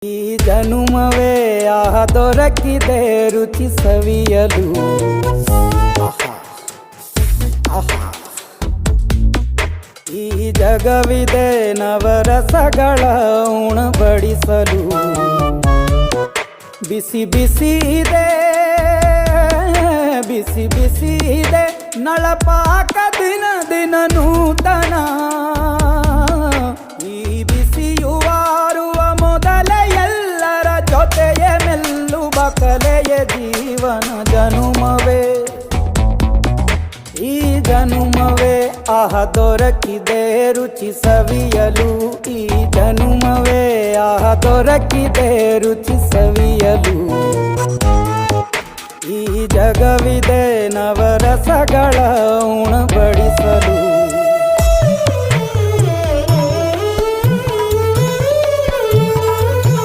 ಈ ಜನುಮವೇ ದೊರಕಿದೆ ರುಚಿ ಸವಿಯಲು. ಈ ಜಗವಿದೆ ನವರಸಗಳ ಉಣಬಡಿಸಲು. ಬಿಸಿ ಬಿಸಿ ಇದೆ, ಬಿಸಿ ಬಿಸಿ ಇದೆ ನಳಪಾಕ ದಿನ ದಿನ ನೂತನ. ಈ ಬಿಸಿಯುವಾರುವ ಮೊದಲೇ ಎಲ್ಲರ ಜೊತೆಯೇ ಮೆಲ್ಲುವ ಕಲೆಯ ಜೀವನ ಜನುಮವೇ. ಈ ಜನುಮವೇ ದೊರಕಿದೆ ರುಚಿ ಸವಿಯಲು. ಈ ಜನುಮವೇ ದೊರಕಿದೆ ರುಚಿ ಸವಿಯಲು. ಈ ಜಗವಿದೆ ನವರಸಗಳ ಉಣಬಡಿಸಲು.